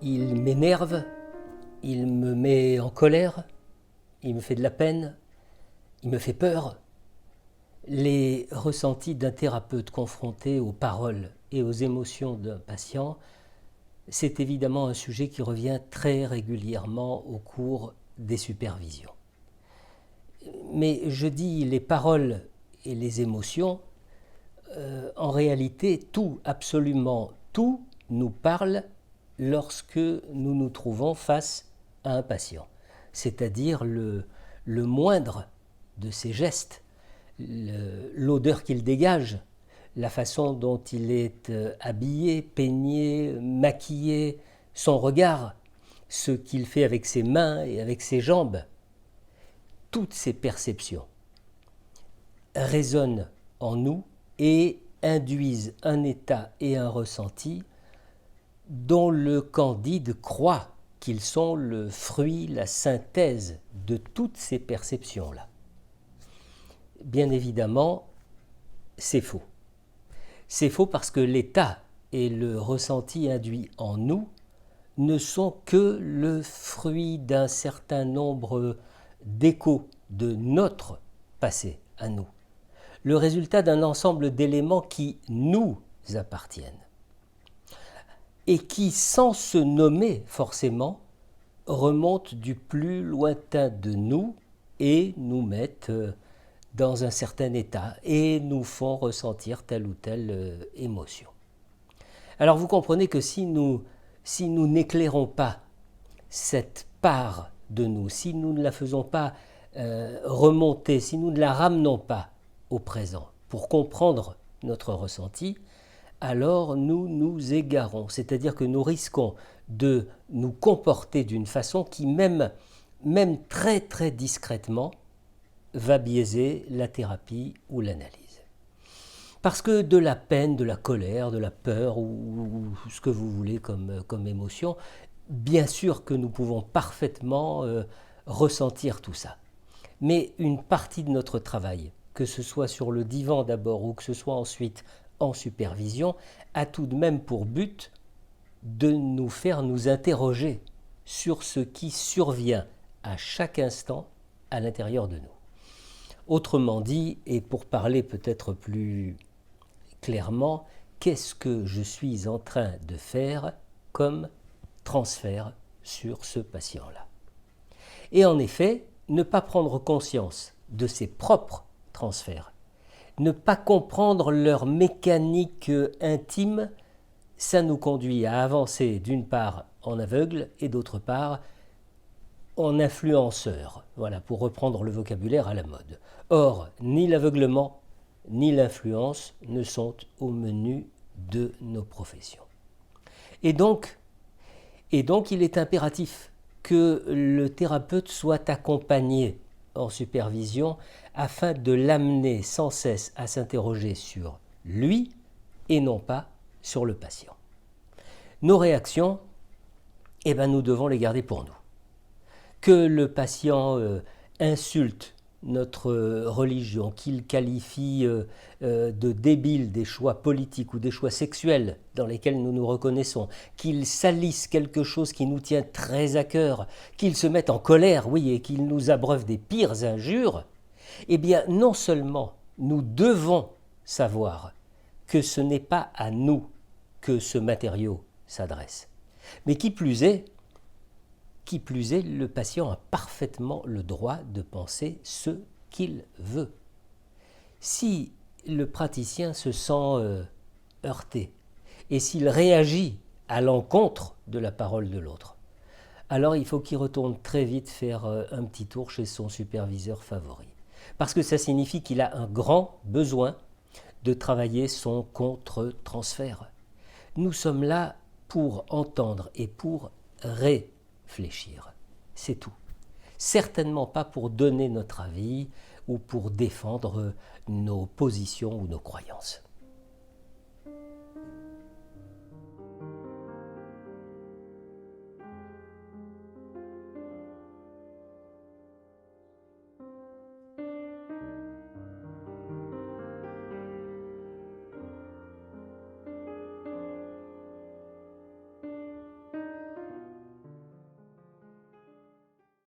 Il m'énerve, il me met en colère, il me fait de la peine, il me fait peur. Les ressentis d'un thérapeute confronté aux paroles et aux émotions d'un patient, c'est évidemment un sujet qui revient très régulièrement au cours des supervisions. Mais je dis les paroles et les émotions, en réalité, tout, absolument tout, nous parle lorsque nous nous trouvons face à un patient. C'est-à-dire le moindre de ses gestes, l'odeur qu'il dégage, la façon dont il est habillé, peigné, maquillé, son regard, ce qu'il fait avec ses mains et avec ses jambes. Toutes ces perceptions résonnent en nous et induisent un état et un ressenti dont le Candide croit qu'ils sont le fruit, la synthèse de toutes ces perceptions-là. Bien évidemment, c'est faux. C'est faux parce que l'état et le ressenti induit en nous ne sont que le fruit d'un certain nombre d'échos de notre passé à nous, le résultat d'un ensemble d'éléments qui nous appartiennent et qui, sans se nommer forcément, remontent du plus lointain de nous et nous mettent dans un certain état et nous font ressentir telle ou telle émotion. Alors vous comprenez que si nous n'éclairons pas cette part de nous, si nous ne la faisons pas remonter, si nous ne la ramenons pas au présent pour comprendre notre ressenti, alors nous nous égarons, c'est-à-dire que nous risquons de nous comporter d'une façon qui même très très discrètement va biaiser la thérapie ou l'analyse. Parce que de la peine, de la colère, de la peur ou ce que vous voulez comme émotion, bien sûr que nous pouvons parfaitement ressentir tout ça. Mais une partie de notre travail, que ce soit sur le divan d'abord ou que ce soit ensuite en supervision, a tout de même pour but de nous faire nous interroger sur ce qui survient à chaque instant à l'intérieur de nous. Autrement dit, et pour parler peut-être plus clairement, qu'est-ce que je suis en train de faire comme transfert sur ce patient-là? Et en effet, ne pas prendre conscience de ses propres transferts, ne pas comprendre leur mécanique intime, ça nous conduit à avancer d'une part en aveugle et d'autre part en influenceur, voilà, pour reprendre le vocabulaire à la mode. Or, ni l'aveuglement ni l'influence ne sont au menu de nos professions. Et donc, il est impératif que le thérapeute soit accompagné en supervision afin de l'amener sans cesse à s'interroger sur lui et non pas sur le patient. Nos réactions, nous devons les garder pour nous. Que le patient insulte notre religion, qu'il qualifie de débile des choix politiques ou des choix sexuels dans lesquels nous nous reconnaissons, qu'il salisse quelque chose qui nous tient très à cœur, qu'il se mette en colère, oui, et qu'il nous abreuve des pires injures, eh bien non seulement nous devons savoir que ce n'est pas à nous que ce matériau s'adresse, mais qui plus est, le patient a parfaitement le droit de penser ce qu'il veut. Si le praticien se sent heurté et s'il réagit à l'encontre de la parole de l'autre, alors il faut qu'il retourne très vite faire un petit tour chez son superviseur favori. Parce que ça signifie qu'il a un grand besoin de travailler son contre-transfert. Nous sommes là pour entendre et pour réfléchir. C'est tout. Certainement pas pour donner notre avis ou pour défendre nos positions ou nos croyances.